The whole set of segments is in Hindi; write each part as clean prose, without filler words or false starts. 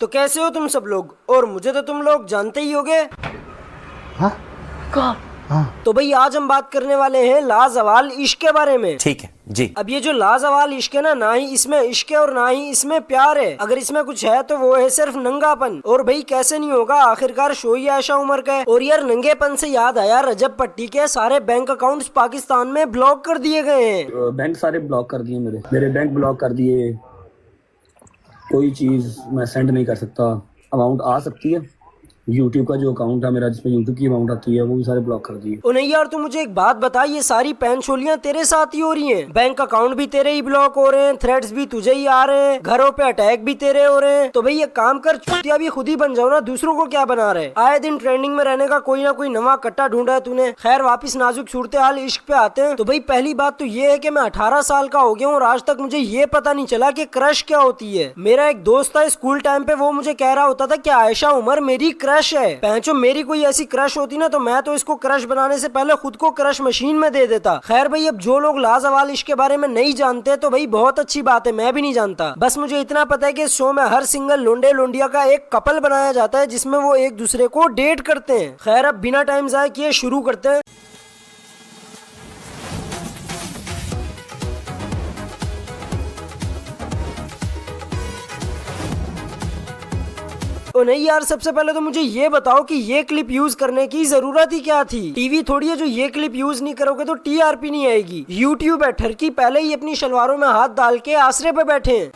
तो कैसे हो तुम सब लोग? और मुझे तो तुम लोग जानते ही होगे। हाँ? कौन? हाँ। तो भाई आज हम बात करने वाले हैं लाजवाल इश्क के बारे में। ठीक है जी। अब ये जो लाजवाल इश्क है ना ही इसमें इश्क है और ना ही इसमें प्यार है। अगर इसमें कुछ है तो वो है सिर्फ नंगापन। और भाई कैसे नहीं होगा, आखिरकार शो ही आयशा उमर का है। और यार नंगेपन से याद आया, रजब पट्टी के सारे बैंक अकाउंट्स पाकिस्तान में ब्लॉक कर दिए गए हैं। बैंक सारे ब्लॉक कर दिए, मेरे बैंक ब्लॉक कर दिए। कोई चीज मैं सेंड नहीं कर सकता। अमाउंट आ सकती है, यूट्यूब का जो अकाउंट है मेरा जिसमें यूट्यूब की अमाउंट आती है वो भी सारे ब्लॉक कर दिए। ओ नहीं यार, तू मुझे एक बात बता, ये सारी पैंचोलियां तेरे साथ ही हो रही हैं? बैंक अकाउंट भी तेरे ही ब्लॉक हो रहे हैं, थ्रेड्स भी तुझे ही आ रहे हैं, घरों पे अटैक भी तेरे हो रहे हैं। तो भाई ये काम कर, चुतिया भी खुद ही बन जाओ ना, दूसरों को क्या बना रहे। आए दिन ट्रेंडिंग में रहने का कोई ना कोई नवा कट्टा ढूंढा है तूने। खैर वापिस नाजुक सूरत हाल इश्क पे आते हैं। तो भाई पहली बात तो ये है कि मैं 18 साल का हो गया हूँ और आज तक मुझे ये पता नहीं चला कि क्रश क्या होती है। मेरा एक दोस्त था स्कूल टाइम पे, वो मुझे कह रहा होता था कि आयशा उमर मेरी क्रश है। पैंचो मेरी कोई ऐसी क्रश होती ना तो मैं तो इसको क्रश बनाने से पहले खुद को क्रश मशीन में दे देता। खैर भाई अब जो लोग लाजवाल इश्क के बारे में नहीं जानते तो भाई बहुत अच्छी बात है, मैं भी नहीं जानता। बस मुझे इतना पता है कि इस शो में हर सिंगल लोंडे लोंडिया का एक कपल बनाया जाता है जिसमें वो एक दूसरे को डेट करते हैं। खैर अब बिना टाइम जाए किए शुरू करते हैं। ओ नहीं यार, सबसे पहले तो मुझे ये बताओ कि ये क्लिप यूज करने की जरूरत ही क्या थी? टीवी थोड़ी है जो ये क्लिप यूज नहीं करोगे तो टीआरपी नहीं आएगी। यूट्यूब है, ठरकी पहले ही अपनी शलवारों में हाथ डाल के आसरे पे बैठे हैं।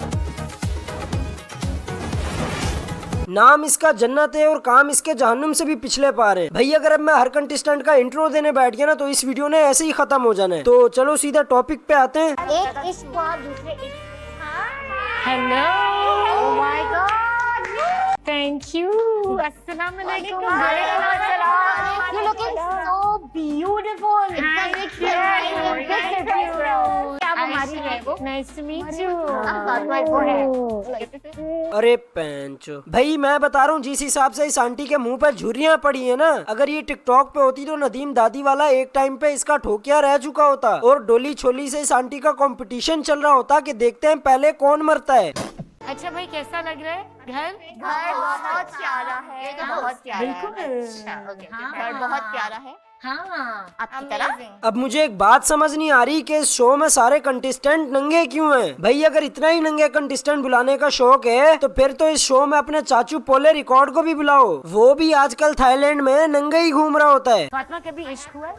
नाम इसका जन्नत है और काम इसके जहन्नुम से भी पिछले पार है। भाई अगर अब मैं हर कंटेस्टेंट का इंट्रो देने बैठ गया ना तो इस वीडियो ने ऐसे ही खत्म हो जाना है। तो चलो सीधा टॉपिक पे आते हैं। एक इश्क हुआ, दूसरे इश्क। Hello. Oh my God. Thank you. Assalamu alaikum. You're looking so beautiful. Thank It's a you. big surprise. क्या हमारी है वो? Nice to meet you. अरे पैंचो, भाई मैं बता रहा हूँ जिस हिसाब से इस आंटी के मुंह पे झुर्रियां पड़ी है ना, अगर ये टिकटॉक पे होती तो नदीम दादी वाला एक टाइम पे इसका ठोकिया रह चुका होता और डोली छोली से इस आंटी का कंपटीशन चल रहा होता कि देखते हैं पहले कौन मरता है। अच्छा भाई कैसा लग रहा है घर? घर बहुत प्यारा है। बहुत प्यारा है। बिल्कुल। अच्छा, okay, हाँ। घर बहुत प्यारा है हाँ। आपकी तरह। अब मुझे एक बात समझ नहीं आ रही कि इस शो में सारे कंटेस्टेंट नंगे क्यों हैं? भाई अगर इतना ही नंगे कंटेस्टेंट बुलाने का शौक है तो फिर तो इस शो में अपने चाचू पोले रिकॉर्ड को भी बुलाओ, वो भी आजकल थाईलैंड में नंगे ही घूम रहा होता है। फातिमा कभी इश्क हुआ है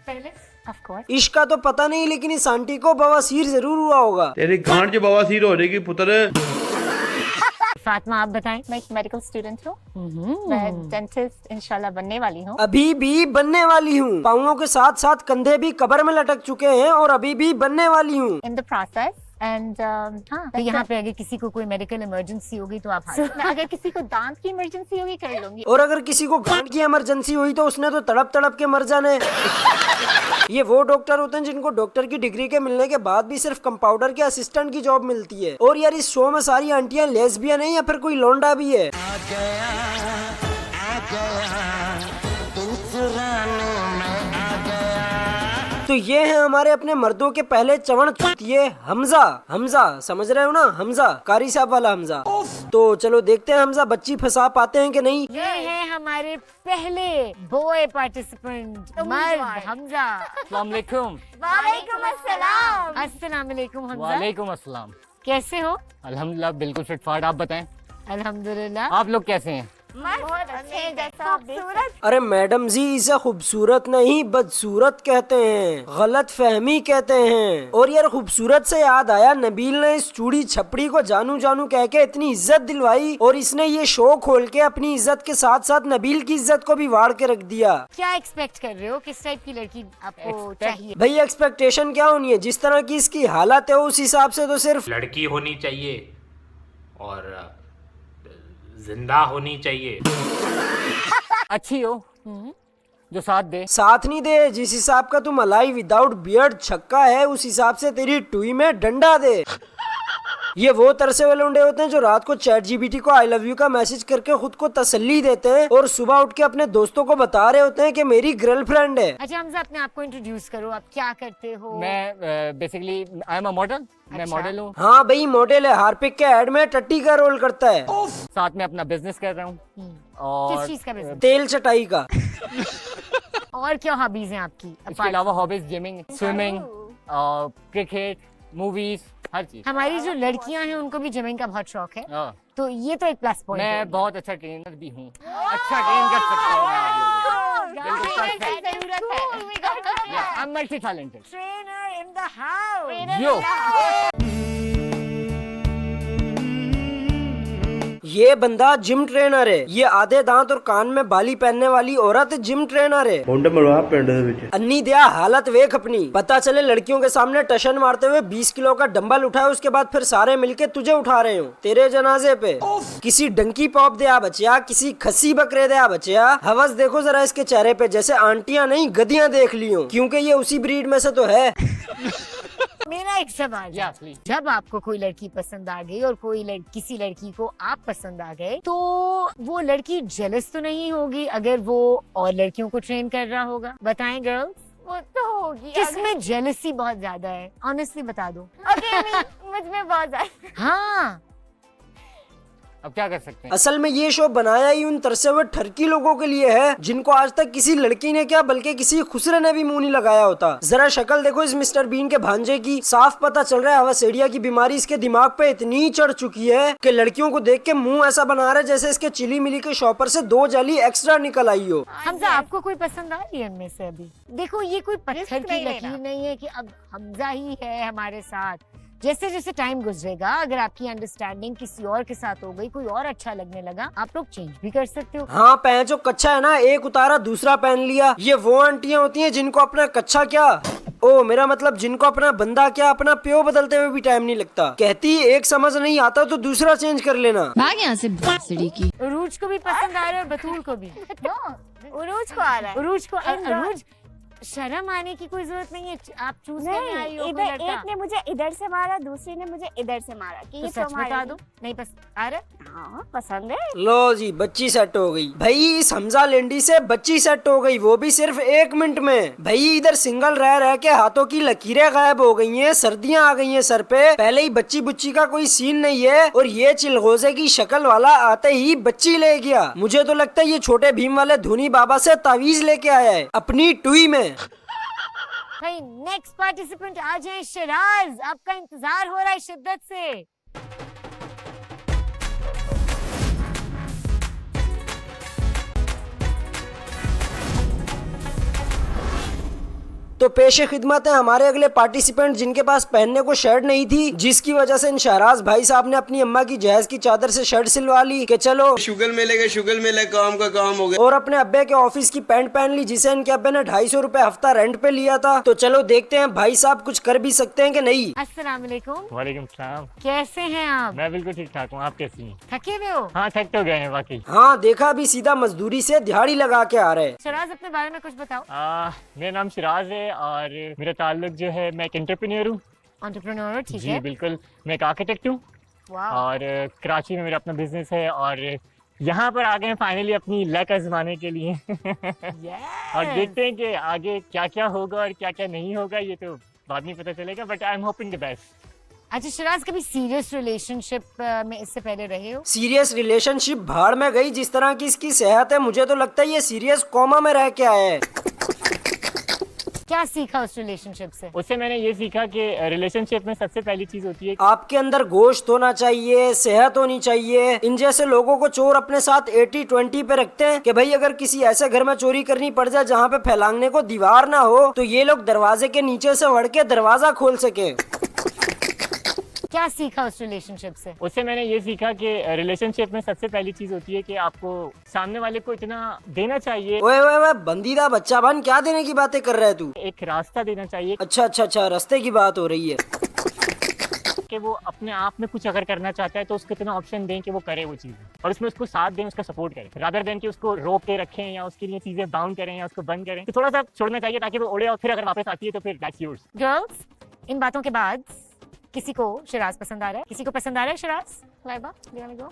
पहले? Of course. इश्क का तो पता नहीं, लेकिन इस आंटी को बवासीर जरूर हुआ होगा। तेरी गांड जो बवासीर हो जाएगी पुत्र। फातिमा आप बताएं। मैं एक मेडिकल स्टूडेंट हूँ। मैं डेंटिस्ट इंशाल्लाह बनने वाली हूँ। अभी भी बनने वाली हूँ। पाँवों के साथ साथ कंधे भी कब्र में लटक चुके हैं और अभी भी बनने वाली हूँ। इन द प्रोसेस एंड हाँ तो यहाँ पे अगर किसी को कोई मेडिकल इमरजेंसी होगी तो आप अगर किसी को दांत की इमरजेंसी होगी कर लूंगी। और अगर किसी को गांठ की इमरजेंसी हुई तो उसने तो तड़प तड़प के मर जाना है। ये वो डॉक्टर होते हैं जिनको डॉक्टर की डिग्री के मिलने के बाद भी सिर्फ कंपाउंडर के असिस्टेंट की जॉब मिलती है। और यार इस शो में सारी आंटियां लेस्बियन है या फिर कोई लौंडा भी है? तो ये है हमारे अपने मर्दों के पहले चवण चुतिए हमजा। हमजा समझ रहे हो ना, हमजा कारी साहब वाला हमजा। तो चलो देखते हैं हमजा बच्ची फंसा पाते हैं कि नहीं। ये है हमारे पहले बॉय पार्टिसिपेंट मर्द हमजा। अस्सलाम वालेकुम। वालेकुम अस्सलाम। अस्सलाम वालेकुम हमजा, वालेकुम अस्सलाम। कैसे हो? अल्हम्दुलिल्लाह बिल्कुल फिट फाट। आप बताएं अल्हम्दुलिल्लाह। आप लोग कैसे हैं? बहुत अच्छे जैसा खूबसूरत। अरे मैडम जी, इसे खूबसूरत नहीं बदसूरत कहते हैं, गलत फहमी कहते हैं। और यार खूबसूरत से याद आया, नबील ने इस चूड़ी छपड़ी को जानू जानू कह के इतनी इज्जत दिलवाई और इसने ये शो खोल के अपनी इज्जत के साथ साथ नबील की इज्जत को भी वाड़ के रख दिया। क्या एक्सपेक्ट कर रहे हो? किस टाइप की लड़की आपको चाहिए? भाई एक्सपेक्टेशन क्या होनी है, जिस तरह की इसकी हालत है उस हिसाब से तो सिर्फ लड़की होनी चाहिए और जिंदा होनी चाहिए। अच्छी हो जो साथ दे। साथ नहीं दे, जिस हिसाब का तुम अलाई विदाउट बियर्ड छक्का है उस हिसाब से तेरी टुई में डंडा दे। ये वो तरसे वाले लौंडे होते हैं जो रात को चैट जीपीटी को आई लव यू का मैसेज करके खुद को तसल्ली देते हैं और सुबह उठ के अपने दोस्तों को बता रहे होते हैं कि मेरी गर्लफ्रेंड है। अच्छा हमजा, अपने आप को इंट्रोड्यूस करो, आप क्या करते हो? मैं basically I am a model. मैं अच्छा। मॉडल हूँ, हाँ भाई मॉडल है, हार्पिक के एड में टट्टी का रोल करता है। साथ में अपना बिजनेस कर रहा हूँ। किस और चीज का बिजनेस? तेल चटाई का। और क्या हॉबीज हैं आपकी? इसके अलावा hobbies gymming, swimming, cricket, movies, हर चीज। हमारी जो लड़कियां हैं उनको भी जिमिंग का बहुत शौक है, हाँ। तो ये तो एक प्लस पॉइंट है। मैं बहुत अच्छा ट्रेनर भी हूँ, अच्छा ट्रेन कर सकता हूँ मैं आप लोगों को। ट्रेनर की जरूरत है। I am multi talented. Trainer in the house. Yo ये बंदा जिम ट्रेनर है। ये आधे दांत और कान में बाली पहनने वाली औरत जिम ट्रेनर है। मुंडे मरवा पिंड दे विच अन्नी दिया हालत वेख अपनी। पता चले लड़कियों के सामने टशन मारते हुए 20 किलो का डंबल उठाए, उसके बाद फिर सारे मिलके तुझे उठा रहे हो तेरे जनाजे पे। किसी डंकी पॉप दया बचिया, किसी खस्सी बकरे दया बचिया। हवस देखो जरा इसके चेहरे पे, जैसे आंटियां नहीं गधियां देख ली हो, क्योंकि ये उसी ब्रीड में से तो है। मेरा एक सवाल है। प्लीज। जब आपको कोई लड़की पसंद आ गई और किसी लड़की को आप पसंद आ गए, तो वो लड़की जेलस तो नहीं होगी अगर वो और लड़कियों को ट्रेन कर रहा होगा? बताएं गर्ल्स। वो तो होगी। किसमें जेलसी बहुत ज्यादा है? ऑनेस्टली बता दो। ओके, मुझ में बहुत ज्यादा। हाँ, अब क्या कर सकते हैं? असल में ये शो बनाया ही उन तरसे हुए ठरकी लोगों के लिए है जिनको आज तक किसी लड़की ने क्या बल्कि किसी खुसरे ने भी मुंह नहीं लगाया होता। जरा शक्ल देखो इस मिस्टर बीन के भांजे की, साफ पता चल रहा है हवासेड़िया की बीमारी इसके दिमाग पे इतनी चढ़ चुकी है कि लड़कियों को देख के मुंह ऐसा बना रहा है जैसे इसके चिली मिली के शॉपर से 2 जाली एक्स्ट्रा निकल आई हो। हमजा आपको कोई पसंद आ रही है इनमें से अभी? देखो ये कोई पत्थर रिस्क की नहीं लकीर लेना। नहीं है कि अब हमजा ही है हमारे साथ। जैसे जैसे टाइम गुजरेगा, अगर आपकी अंडरस्टैंडिंग किसी और के साथ हो गई, कोई और अच्छा लगने लगा, आप लोग चेंज भी कर सकते हो। हाँ पैं जो कच्चा है ना, एक उतारा दूसरा पहन लिया। ये वो आंटियां होती हैं जिनको अपना कच्चा क्या, ओ मेरा मतलब जिनको अपना बंदा क्या अपना प्यो बदलते हुए भी टाइम नहीं लगता। कहती एक समझ नहीं आता तो दूसरा चेंज कर लेना। भाग यहाँ से भोसड़ी की। उरूज को भी पसंद आ रहा है और बतूल को भी। उरूज को आ रहा है। उरूज को उरूज शर्म आने की कोई जरूरत नहीं है, आप चूज करने आई हो कोई इधर लड़का। एक ने मुझे इधर से मारा, दूसरी ने मुझे इधर से मारा कि तो ये सच तुम्हारे बता दो, नहीं पसंद आ रहा? हाँ पसंद है। लो जी बच्ची सेट हो गई भाई। इस हमजा लेंडी से बच्ची सेट हो गई, वो भी सिर्फ 1 मिनट में। भाई इधर सिंगल रह रह के हाथों की लकीरें गायब हो गई हैं, सर्दियां आ गई हैं सर पे। पहले ही बच्ची बुच्ची का कोई सीन नहीं है और ये चिलगोजे की शक्ल वाला आते ही बच्ची ले गया। मुझे तो लगता है ये छोटे भीम वाले धोनी बाबा से तावीज लेके आया है अपनी टुई में। भाई नेक्स्ट पार्टिसिपेंट आ जाए शिराज, आपका इंतजार हो रहा है शिद्दत से। तो पेशे खिदमत है हमारे अगले पार्टिसिपेंट जिनके पास पहनने को शर्ट नहीं थी, जिसकी वजह से इन शहराज भाई साहब ने अपनी अम्मा की जहेज की चादर से शर्ट सिलवा ली कि चलो शुगर मिले काम का काम हो गया। और अपने अब्बे के ऑफिस की पैंट पहन ली जिसे इनके अब्बे ने 250 रुपए हफ्ता रेंट पे लिया था। तो चलो देखते हैं भाई साहब कुछ कर भी सकते हैं कि नहीं। अस्सलाम वालेकुम। वालेकुम सलाम। कैसे हैं आप? मैं बिल्कुल ठीक ठाक हूँ, आप कैसी हैं? थके हुए हो? हाँ थक तो गए हैं वाकई। हाँ देखा अभी सीधा मजदूरी से दिहाड़ी लगा के आ रहे। शिराज अपने बारे में कुछ बताओ। मेरा नाम सिराज है और मेरा ताल्लुक जो है, मैं एक एंटरप्रेन्योर हूँ। एंटरप्रेन्योर, ठीक जी है। बिल्कुल, मैं एक आर्किटेक्ट हूँ वाह। और कराची में मेरा अपना बिजनेस है और यहाँ पर आ गए हैं फाइनली अपनी लक आजमाने के लिए। और देखते हैं कि आगे क्या क्या होगा और क्या क्या नहीं होगा, ये तो बाद में पता चलेगा, but I am hoping the best. अच्छा शिराज, कभी सीरियस रिलेशनशिप में इससे पहले रहे हो? सीरियस रिलेशनशिप भाड़ में गई। जिस तरह की इसकी सेहत है मुझे तो लगता है ये सीरियस कोमा में रह के आया है। क्या सीखा उस रिलेशनशिप से? उससे मैंने ये सीखा कि रिलेशनशिप में सबसे पहली चीज होती है आपके अंदर गोश्त होना चाहिए, सेहत होनी चाहिए। इन जैसे लोगों को चोर अपने साथ 80-20 पे रखते हैं कि भाई अगर किसी ऐसे घर में चोरी करनी पड़ जाए जहाँ पे फैलांगने को दीवार ना हो तो ये लोग दरवाजे के नीचे से वड़ के दरवाजा खोल सके। क्या सीखा उस रिलेशनशिप से? उससे मैंने ये सीखा कि रिलेशनशिप में सबसे पहली चीज होती है कि आपको सामने वाले को इतना देना चाहिए। ओए बंदीदा बच्चा बन, क्या देने की बातें कर रहा है तू? एक रास्ता देना चाहिए। अच्छा रास्ते की बात हो रही है कि वो अपने आप में कुछ अगर करना चाहता है तो उसको इतना ऑप्शन दें कि वो करे वो चीज़, और उसमें उसको साथ दें, उसका सपोर्ट करें, रादर देन कि उसको रोक के रखें या उसके लिए चीजें बाउंड करें या उसको बंद करें। तो थोड़ा सा छोड़ना चाहिए ताकि वो उड़े और फिर अगर वापस आती है तो फिर दैट्स योर्स। गर्ल्स, इन बातों के बाद किसी को शराज पसंद आ रहा है? किसी को पसंद आ रहा है Sharaj? Laiba, do you want to go?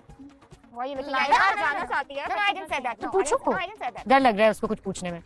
Why are you looking Laiba at me? जाना चाहती है। No, I didn't say that. तो No, पूछो I didn't say that. डर लग रहा है उसको कुछ पूछने में।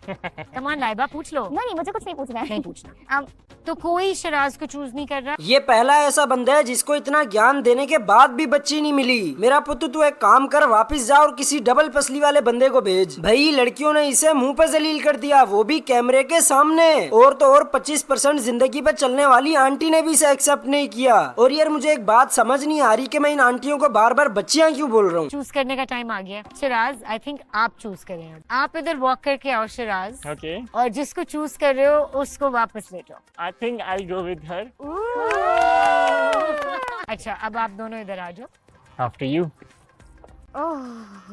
कमान लाइबा पूछ लो। नहीं, मुझे कुछ नहीं पूछना है। नहीं पूछना। तो कोई शराज को चूज नहीं कर रहा? ये पहला ऐसा बंदा है जिसको इतना ज्ञान देने के बाद भी बच्ची नहीं मिली। मेरा पुत्र तू एक काम कर, वापस जा और किसी डबल पसली वाले बंदे को भेज। भाई लड़कियों ने इसे मुंह पे जलील कर दिया, वो भी कैमरे के सामने। और तो और 25% जिंदगी पे चलने वाली आंटी ने भी इसे एक्सेप्ट नहीं किया। और यार मुझे एक बात समझ नहीं आ रही कि मैं इन आंटियों को बार बार बच्चियां क्यों बोल रहा हूँ। चूज करने का टाइम आ गया। शराज, आई थिंक आप चूज करें। आप इधर वॉक करके आओ शराज, Okay. और जिसको चूज कर रहे हो उसको वापस ले जाओ। I think I'll go with her. अच्छा, अब आप दोनों इधर आ जाओ। After you.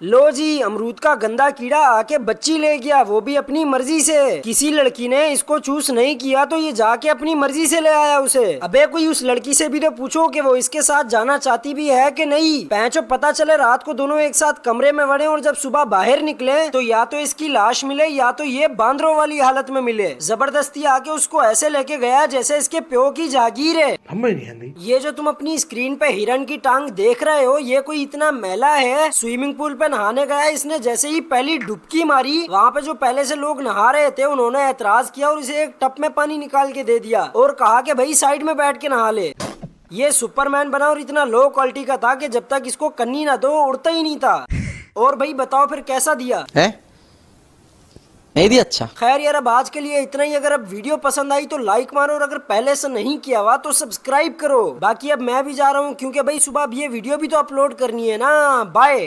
लो जी, अमरूद का गंदा कीड़ा आके बच्ची ले गया, वो भी अपनी मर्जी से। किसी लड़की ने इसको चूज नहीं किया तो ये जाके अपनी मर्जी से ले आया उसे। अबे कोई उस लड़की से भी तो पूछो कि वो इसके साथ जाना चाहती भी है कि नहीं। पैंचो पता चले रात को दोनों एक साथ कमरे में बड़े और जब सुबह बाहर निकले तो या तो इसकी लाश मिले या तो ये बांदरों वाली हालत में मिले। जबरदस्ती आके उसको ऐसे लेके गया जैसे इसके प्यो की जागीर है। समझ नहीं आती। ये जो तुम अपनी स्क्रीन पे हिरन की टांग देख रहे हो, ये कोई इतना मैला है? स्विमिंग पूल पे नहाने गया, इसने जैसे ही पहली डुबकी मारी, वहाँ पे जो पहले से लोग नहा रहे थे उन्होंने ऐतराज किया और इसे एक टप में पानी निकाल के दे दिया और कहा कि भाई साइड में बैठ के नहा ले। ये सुपरमैन बना और इतना लो क्वालिटी का था कि जब तक इसको कन्नी ना दो उड़ता ही नहीं था। और भाई बताओ फिर कैसा दिया है? नहीं दिया? अच्छा खैर यार, अब आज के लिए इतना ही। अगर अब वीडियो पसंद आई तो लाइक मारो और अगर पहले से नहीं किया हुआ तो सब्सक्राइब करो। बाकी अब मैं भी जा रहा हूँ क्योंकि भाई सुबह अब ये वीडियो भी तो अपलोड करनी है ना। बाय।